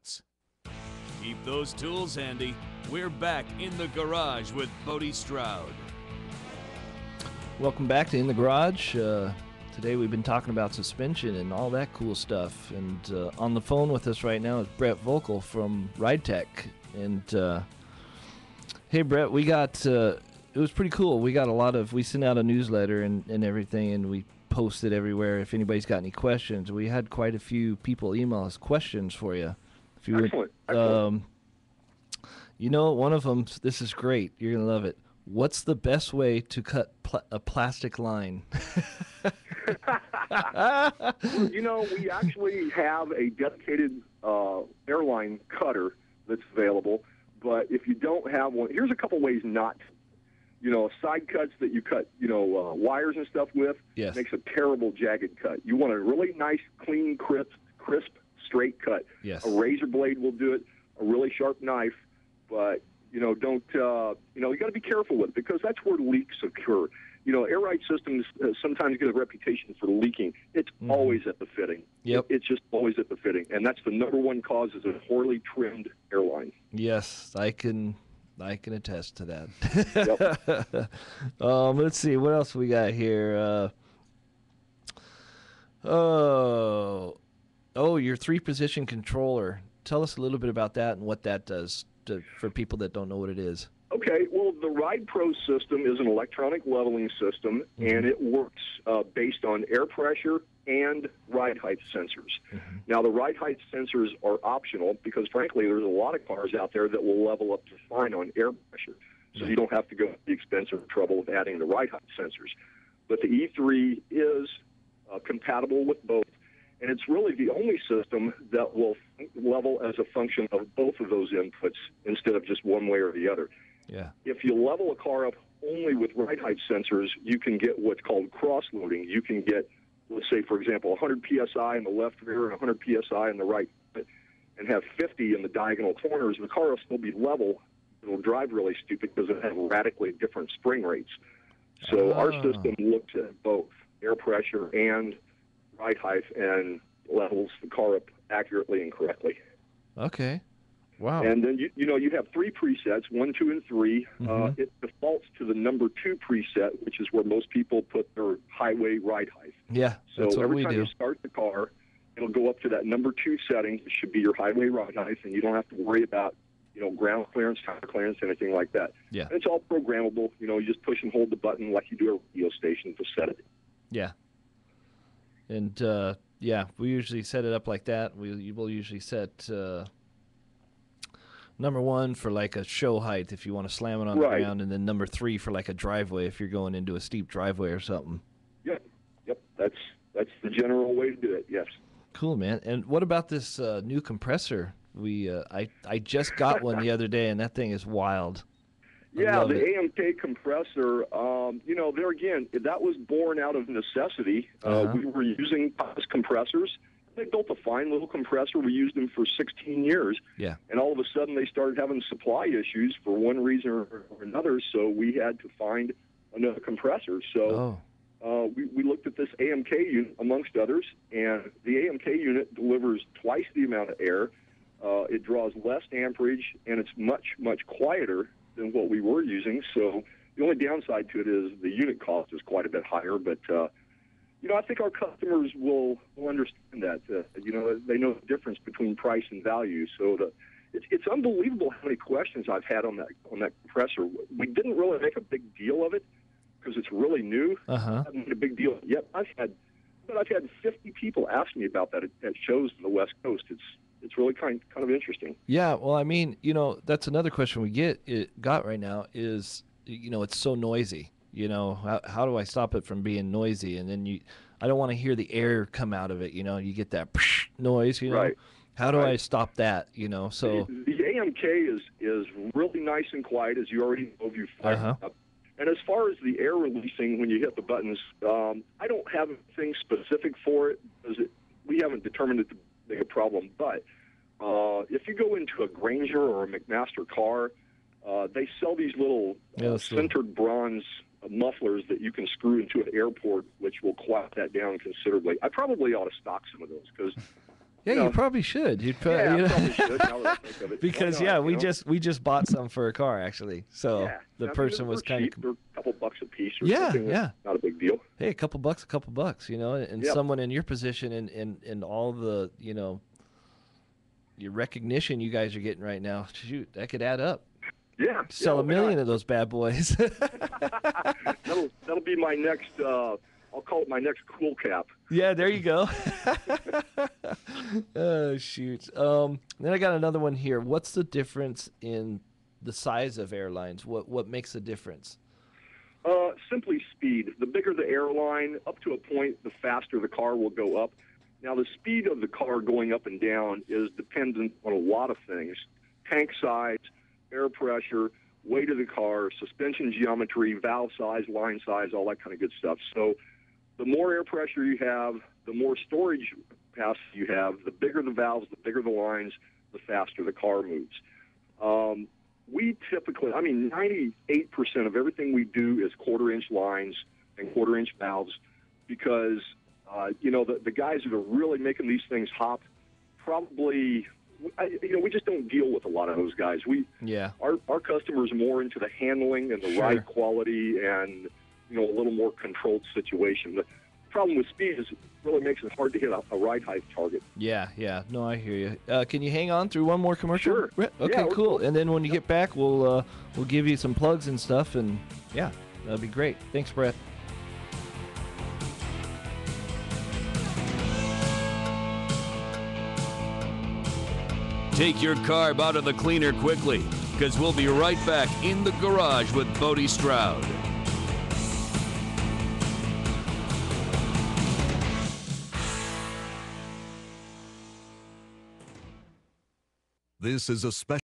parts. Keep those tools handy. We're back in the garage with Bodie Stroud. Welcome back to In the Garage. Today we've been talking about suspension and all that cool stuff. And on the phone with us right now is Brett Vocal from Ride Tech. And hey, Brett, we got it was pretty cool. We got we sent out a newsletter and everything, and we posted everywhere if anybody's got any questions. We had quite a few people email us questions for you. If you Excellent. You know, one of them, this is great. You're going to love it. What's the best way to cut a plastic line? Well, you know, we actually have a dedicated airline cutter that's available. But if you don't have one, here's a couple ways not to. You know, side cuts that you cut, wires and stuff with, yes, makes a terrible jagged cut. You want a really nice, clean, crisp, straight cut. Yes. A razor blade will do it, a really sharp knife, but, don't, you got to be careful with it because that's where leaks occur. Air ride systems sometimes get a reputation for leaking. It's always at the fitting. Yep. It's just always at the fitting, and that's the number one cause is a poorly trimmed airline. Yes, I can attest to that. Yep. Let's see what else we got here. Your 3-position controller. Tell us a little bit about that and what that does for people that don't know what it is. Okay, well, the Ride Pro system is an electronic leveling system, and it works based on air pressure and ride height sensors. Now, the ride height sensors are optional because, frankly, there's a lot of cars out there that will level up to fine on air pressure, so you don't have to go to the expense or trouble of adding the ride height sensors. But the E3 is compatible with both, and it's really the only system that will level as a function of both of those inputs instead of just one way or the other. Yeah. If you level a car up only with ride height sensors, you can get what's called cross-loading. You can get, let's say, for example, 100 PSI in the left rear and 100 PSI in the right, and have 50 in the diagonal corners. The car will still be level. It'll drive really stupid because it has radically different spring rates. So our system looks at both air pressure and ride height and levels the car up accurately and correctly. Okay. Wow. And then, you have 3 presets, 1, 2, and 3. It defaults to the number 2 preset, which is where most people put their highway ride height. Yeah, so that's what every we time do. you start the car, it'll go up to that number 2 setting. It should be your highway ride height, and you don't have to worry about, ground clearance, tire clearance, anything like that. Yeah. And it's all programmable. You just push and hold the button like you do a radio station to set it. Yeah. And, we usually set it up like that. We will usually set number 1 for like a show height if you want to slam it on the ground, and then number 3 for like a driveway if you're going into a steep driveway or something. Yep. That's the general way to do it, yes. Cool, man. And what about this new compressor? I just got one the other day, and that thing is wild. Yeah, the AMK compressor, there again, that was born out of necessity. We were using pumps compressors. They built a fine little compressor. We used them for 16 years. Yeah. And all of a sudden they started having supply issues for one reason or another, so we had to find another compressor. So we looked at this AMK unit, amongst others, and the AMK unit delivers twice the amount of air. It draws less amperage, and it's much, much quieter than what we were using. So the only downside to it is the unit cost is quite a bit higher, but I think our customers will understand that. They know the difference between price and value. So it's unbelievable how many questions I've had on that compressor. We didn't really make a big deal of it because it's really new. I haven't made a big deal yet. I've had 50 people ask me about that at shows on the West Coast. It's really kind of interesting. Yeah, well, I mean, that's another question we got right now is, it's so noisy. How do I stop it from being noisy? And then I don't want to hear the air come out of it. You get that noise. Right. How do I stop that? So the AMK is really nice and quiet, as you already know. You've fired it up. And as far as the air releasing when you hit the buttons, I don't have anything specific for it because we haven't determined it to be a problem. But if you go into a Granger or a McMaster car, they sell these little sintered bronze mufflers that you can screw into an airport, which will quiet that down considerably. I probably ought to stock some of those because Yeah, you probably should. You'd probably, I probably should. Now that I think of it. Because we just bought some for a car actually. So the person was kind of they're a couple bucks a piece or yeah, something. Yeah. Not a big deal. Hey, a couple bucks, and someone in your position and all the, your recognition you guys are getting right now, shoot, that could add up. Yeah. Sell 1 million of those bad boys. that'll be my next. I'll call it my next cool cap. Yeah, there you go. Oh shoot. Then I got another one here. What's the difference in the size of airlines? What makes a difference? Simply speed. The bigger the airline, up to a point, the faster the car will go up. Now, the speed of the car going up and down is dependent on a lot of things: tank size, air pressure, weight of the car, suspension geometry, valve size, line size, all that kind of good stuff. So the more air pressure you have, the more storage capacity you have, the bigger the valves, the bigger the lines, the faster the car moves. We typically, 98% of everything we do is quarter-inch lines and quarter-inch valves because, the guys that are really making these things hop probably, we just don't deal with a lot of those guys. Our customers are more into the handling and the ride quality and, a little more controlled situation. The problem with speed is it really makes it hard to hit a ride height target. Yeah. No, I hear you. Can you hang on through one more commercial? Sure. Okay, yeah, cool. And then when you get back, we'll give you some plugs and stuff, and that'll be great. Thanks, Brett. Take your carb out of the cleaner quickly, because we'll be right back in the garage with Bodie Stroud. This is a special